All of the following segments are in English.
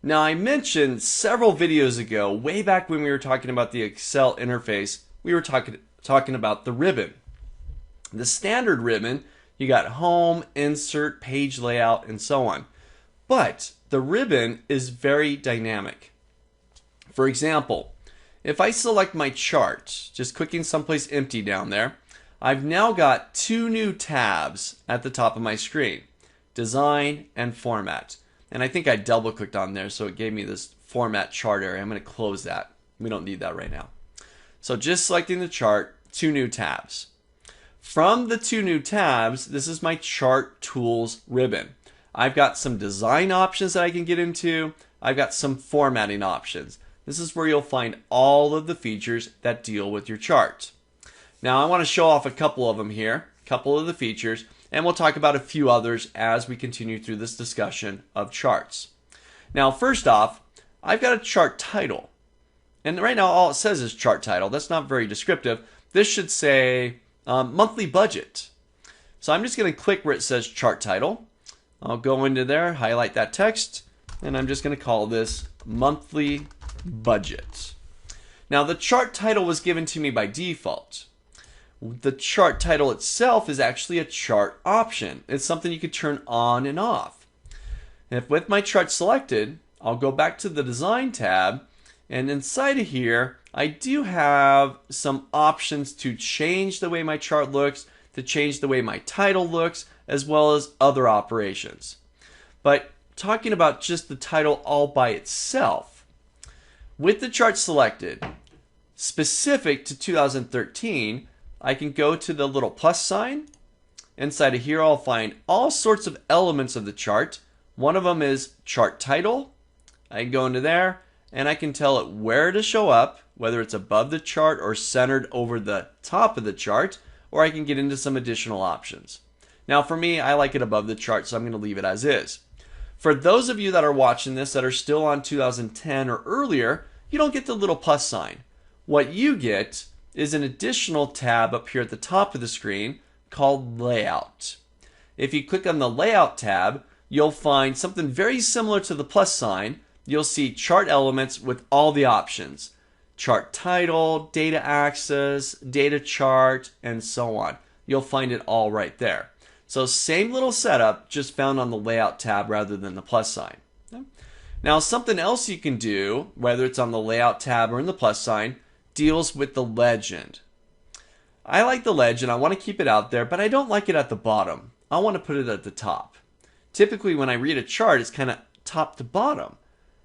Now, I mentioned several videos ago, way back when we were talking about the Excel interface, we were talking about the ribbon. The standard ribbon, you got home, insert, page layout, and so on. But the ribbon is very dynamic. For example, if I select my chart, just clicking someplace empty down there, I've now got two new tabs at the top of my screen, Design and Format. And I think I double clicked on there, so it gave me this Format chart area. I'm going to close that. We don't need that right now. So just selecting the chart, two new tabs. From the two new tabs, this is my Chart Tools ribbon. I've got some design options that I can get into. I've got some formatting options. This is where you'll find all of the features that deal with your chart. Now I want to show off a couple of them here, a couple of the features, and we'll talk about a few others as we continue through this discussion of charts. Now first off, I've got a chart title. And right now all it says is chart title. That's not very descriptive. This should say monthly budget. So I'm just going to click where it says chart title. I'll go into there, highlight that text, and I'm just going to call this monthly budget. Now the chart title was given to me by default. The chart title itself is actually a chart option. It's something you could turn on and off. And if with my chart selected, I'll go back to the design tab, and inside of here I do have some options to change the way my chart looks, to change the way my title looks, as well as other operations. But talking about just the title all by itself, with the chart selected, specific to 2013, I can go to the little plus sign. Inside of here I'll find all sorts of elements of the chart. One of them is chart title. I can go into there and I can tell it where to show up, whether it's above the chart or centered over the top of the chart, or I can get into some additional options. Now for me, I like it above the chart, so I'm going to leave it as is. For those of you that are watching this that are still on 2010 or earlier, you don't get the little plus sign. What you get is an additional tab up here at the top of the screen called Layout. If you click on the Layout tab, you'll find something very similar to the plus sign. You'll see chart elements with all the options. Chart title, data axis, data chart, and so on. You'll find it all right there. So same little setup, just found on the Layout tab rather than the plus sign. Now something else you can do, whether it's on the Layout tab or in the plus sign, deals with the legend. I like the legend, I want to keep it out there, but I don't like it at the bottom. I want to put it at the top. Typically when I read a chart, it's kind of top to bottom.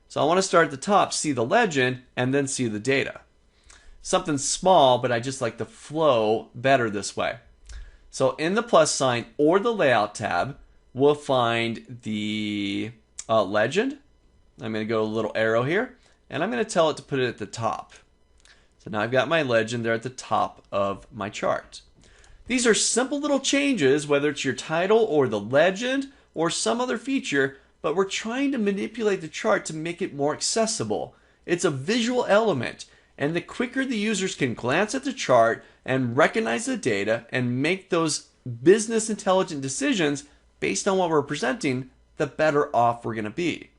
So I want to start at the top, see the legend, and then see the data. Something small, but I just like the flow better this way. So in the plus sign or the Layout tab, we'll find the legend. I'm going to go a little arrow here, and I'm going to tell it to put it at the top. So now I've got my legend there at the top of my chart. These are simple little changes, whether it's your title or the legend or some other feature, but we're trying to manipulate the chart to make it more accessible. It's a visual element, and the quicker the users can glance at the chart and recognize the data and make those business intelligent decisions based on what we're presenting, the better off we're going to be.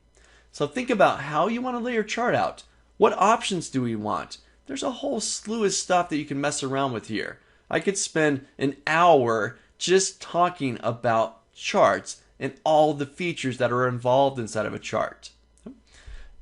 So think about how you want to lay your chart out. What options do we want? There's a whole slew of stuff that you can mess around with here. I could spend an hour just talking about charts and all the features that are involved inside of a chart.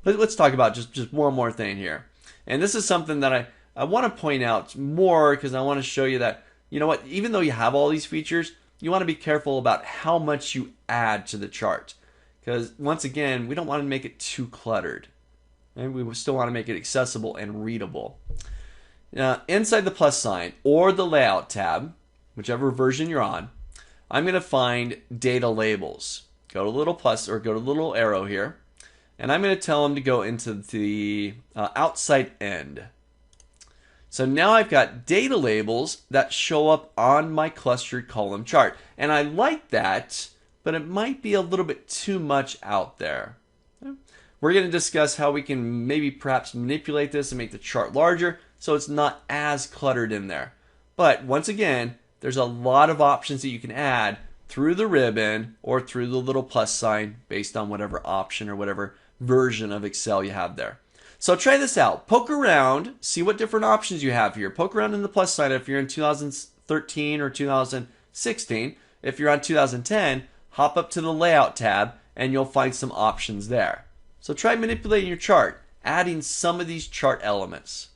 But let's talk about just one more thing here. And this is something that I want to point out more because I want to show you that, you know what, even though you have all these features, you want to be careful about how much you add to the chart. Because once again, we don't want to make it too cluttered. And we still want to make it accessible and readable. Now, inside the plus sign or the Layout tab, whichever version you're on, I'm going to find data labels. Go to little plus or go to little arrow here, and I'm going to tell them to go into the outside end. So now I've got data labels that show up on my clustered column chart, and I like that, but it might be a little bit too much out there. We're going to discuss how we can maybe perhaps manipulate this and make the chart larger so it's not as cluttered in there. But once again, there's a lot of options that you can add through the ribbon or through the little plus sign based on whatever option or whatever version of Excel you have there. So try this out. Poke around, see what different options you have here. Poke around in the plus sign if you're in 2013 or 2016. If you're on 2010, hop up to the layout tab and you'll find some options there. So try manipulating your chart, adding some of these chart elements.